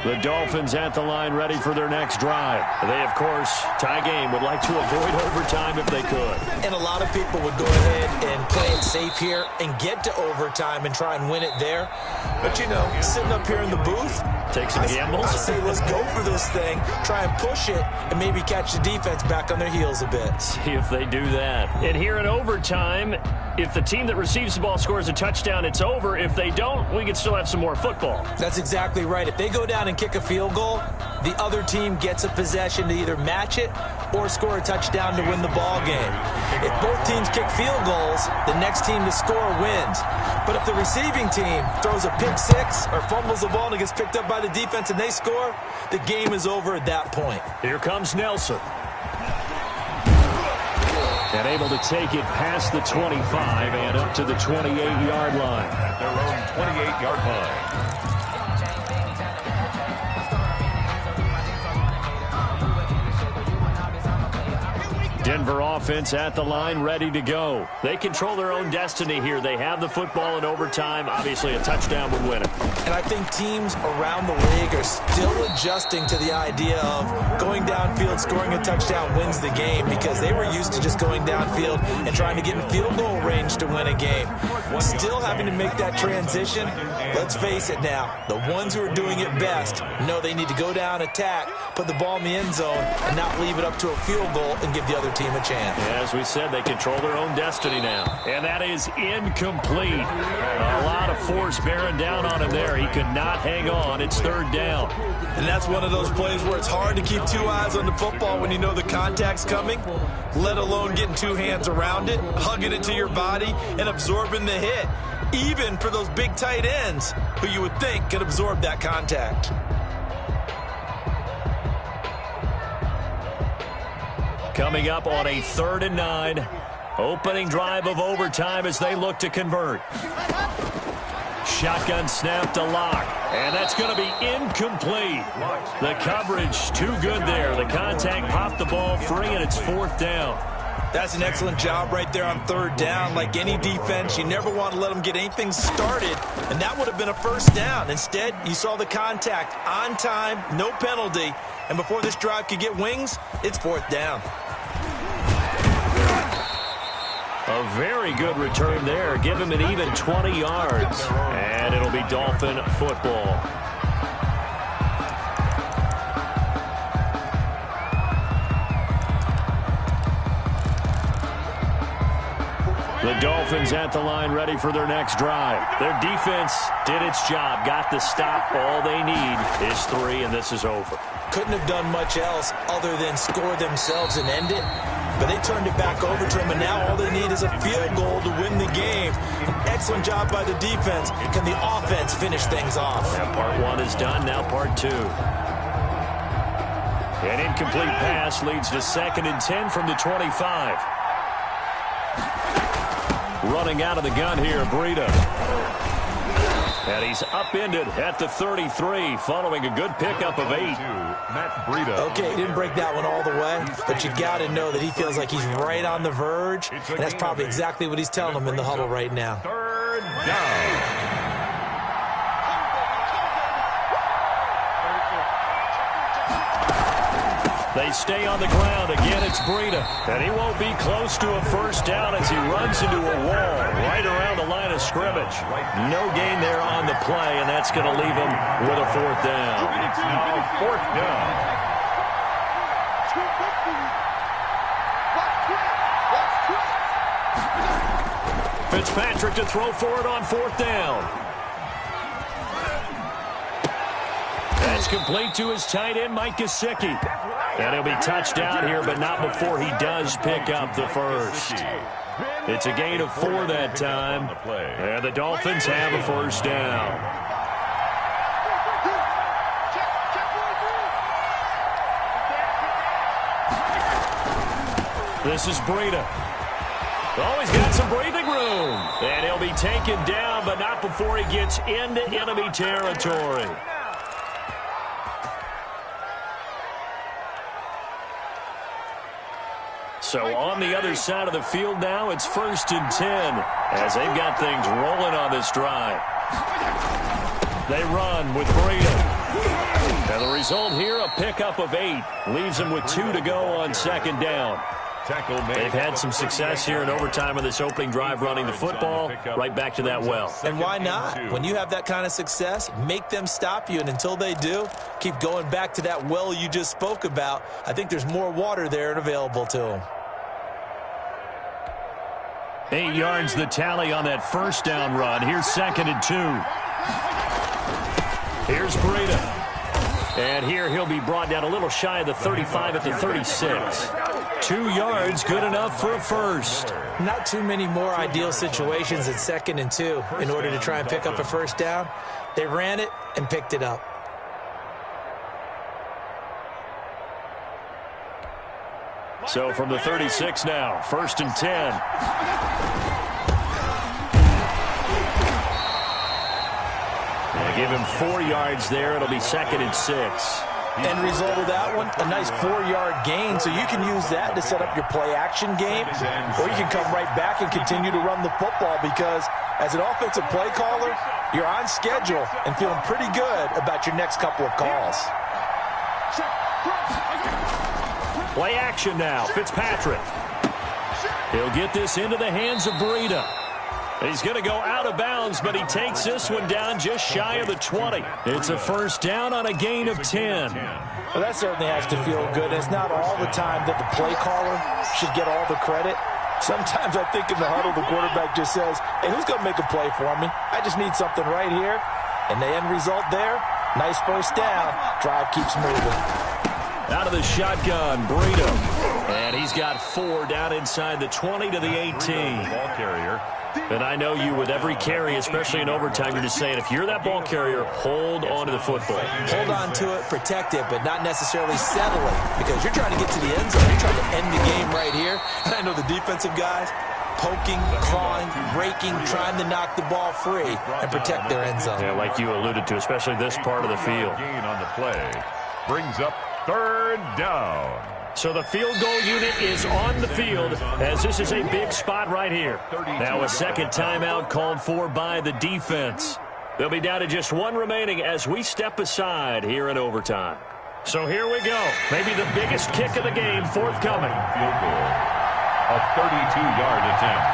The Dolphins at the line ready for their next drive. They, of course, tie game, would like to avoid overtime if they could. And a lot of people would go ahead and play it safe here and get to overtime and try and win it there. But, you know, sitting up here in the booth, take some gambles. I say let's go for this thing, try and push it, and maybe catch the defense back on their heels a bit. See if they do that. And here in overtime, if the team that receives the ball scores a touchdown, it's over. If they don't, we can still have some more football. That's exactly right. If they go down and kick a field goal, the other team gets a possession to either match it or score a touchdown to win the ball game. If both teams kick field goals, the next team to score wins. But if the receiving team throws a pick six or fumbles the ball and it gets picked up by the defense and they score, the game is over at that point. Here comes Nelson. And able to take it past the 25 and up to the 28-yard line. At their own 28-yard line. Denver offense at the line, ready to go. They control their own destiny here. They have the football in overtime. Obviously, a touchdown would win it. And I think teams around the league are still adjusting to the idea of going downfield, scoring a touchdown wins the game, because they were used to just going downfield and trying to get in field goal range to win a game. Still having to make that transition. Let's face it now, the ones who are doing it best know they need to go down, attack, put the ball in the end zone, and not leave it up to a field goal and give the other team a chance. As we said, they control their own destiny now. And that is incomplete. A lot of force bearing down on him there. He could not hang on. It's third down. And that's one of those plays where it's hard to keep two eyes on the football when you know the contact's coming, let alone getting two hands around it, hugging it to your body, and absorbing the hit. Even for those big tight ends who you would think could absorb that contact. Coming up on a 3rd and 9. Opening drive of overtime as they look to convert. Shotgun snap to Lock. And that's going to be incomplete. The coverage too good there. The contact popped the ball free, and it's 4th down. That's an excellent job right there on 3rd down. Like any defense, you never want to let them get anything started, and that would have been a 1st down. Instead, you saw the contact on time, no penalty, and before this drive could get wings, it's 4th down. A very good return there. Give him an even 20 yards, and it'll be Dolphin football. The Dolphins at the line ready for their next drive. Their defense did its job, got the stop. All they need is 3, and this is over. Couldn't have done much else other than score themselves and end it, but they turned it back over to them, and now all they need is a field goal to win the game. An excellent job by the defense. Can the offense finish things off? Yeah, part 1 is done, now part 2. An incomplete pass leads to 2nd and 10 from the 25. Running out of the gun here, Breida. And he's upended at the 33, following a good pickup of 8. Matt Breida. Okay, he didn't break that one all the way, but you got to know that he feels like he's right on the verge, and that's probably exactly what he's telling them in the huddle right now. 3rd down. They stay on the ground. Again, it's Breida. And he won't be close to a 1st down as he runs into a wall right around the line of scrimmage. No gain there on the play, and that's going to leave him with a 4th down. It's now 4th down. Fitzpatrick to throw for it on 4th down. That's complete to his tight end, Mike Gesicki. And he'll be touched down here, but not before he does pick up the 1st. It's a gain of 4 that time. And the Dolphins have a 1st down. This is Breida. Oh, he's got some breathing room. And he'll be taken down, but not before he gets into enemy territory. So on the other side of the field now, it's 1st and 10 as they've got things rolling on this drive. They run with Breida. And the result here, a pickup of 8. Leaves them with 2 to go on second down. They've had some success here in overtime of this opening drive running the football. Right back to that well. And why not? When you have that kind of success, make them stop you. And until they do, keep going back to that well you just spoke about. I think there's more water there and available to them. 8 yards the tally on that first down run. Here's 2nd and 2. Here's Breida. And here he'll be brought down a little shy of the 35 at the 36. 2 yards, good enough for a first. Not too many more ideal situations at 2nd and 2 in order to try and pick up a first down. They ran it and picked it up. So from the 36 now, 1st and 10. Give him 4 yards there. It'll be 2nd and 6. End result of that one, a nice 4-yard gain, so you can use that to set up your play-action game, or you can come right back and continue to run the football because as an offensive play caller, you're on schedule and feeling pretty good about your next couple of calls. Play action now, Fitzpatrick. He'll get this into the hands of Breida. He's going to go out of bounds, but he takes this one down just shy of the 20. It's a first down on a gain of 10. Well, that certainly has to feel good. It's not all the time that the play caller should get all the credit. Sometimes I think in the huddle, the quarterback just says, hey, who's going to make a play for me? I just need something right here. And the end result there, nice first down. Drive keeps moving. Out of the shotgun, Breida. And he's got 4 down inside the 20 to the 18. Ball carrier. And I know you with every carry, especially in overtime, you're just saying, if you're that ball carrier, hold on to the football. Hold on to it, protect it, but not necessarily settle it because you're trying to get to the end zone. You're trying to end the game right here. And I know the defensive guys poking, clawing, breaking, trying to knock the ball free and protect their end zone. Yeah, like you alluded to, especially this part of the field. Gain on the play brings up 3rd down. So the field goal unit is on the field as this is a big spot right here. Now a second timeout called for by the defense. They'll be down to just 1 remaining as we step aside here in overtime. So here we go. Maybe the biggest kick of the game forthcoming. Field goal. A 32-yard attempt.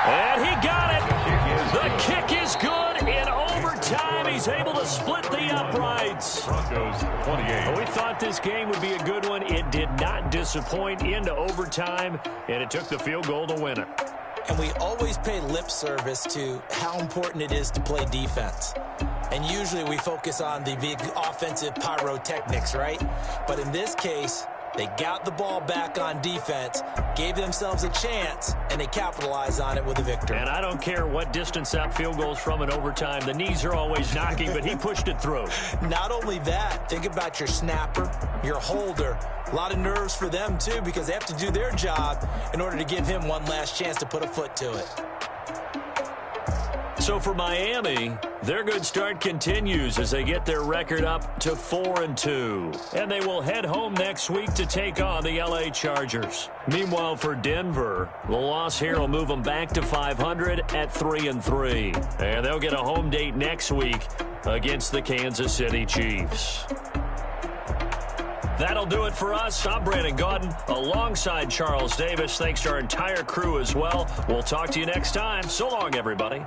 And he got it. The kick is good in overtime. He's able to split the uprights. Broncos 28. We thought this game would be a good one. It did not disappoint into overtime, and it took the field goal to win it. And we always pay lip service to how important it is to play defense. And usually we focus on the big offensive pyrotechnics, right? But in this case, they got the ball back on defense, gave themselves a chance, and they capitalized on it with a victory. And I don't care what distance that field goes from in overtime. The knees are always knocking, but he pushed it through. Not only that, think about your snapper, your holder. A lot of nerves for them, too, because they have to do their job in order to give him one last chance to put a foot to it. So for Miami, their good start continues as they get their record up to 4-2. And they will head home next week to take on the LA Chargers. Meanwhile, for Denver, the loss here will move them back to 500 at 3-3. And they'll get a home date next week against the Kansas City Chiefs. That'll do it for us. I'm Brandon Gaudin alongside Charles Davis. Thanks to our entire crew as well. We'll talk to you next time. So long, everybody.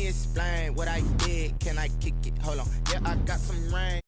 explain what I did. Can I kick it? Hold on. Yeah, I got some rain.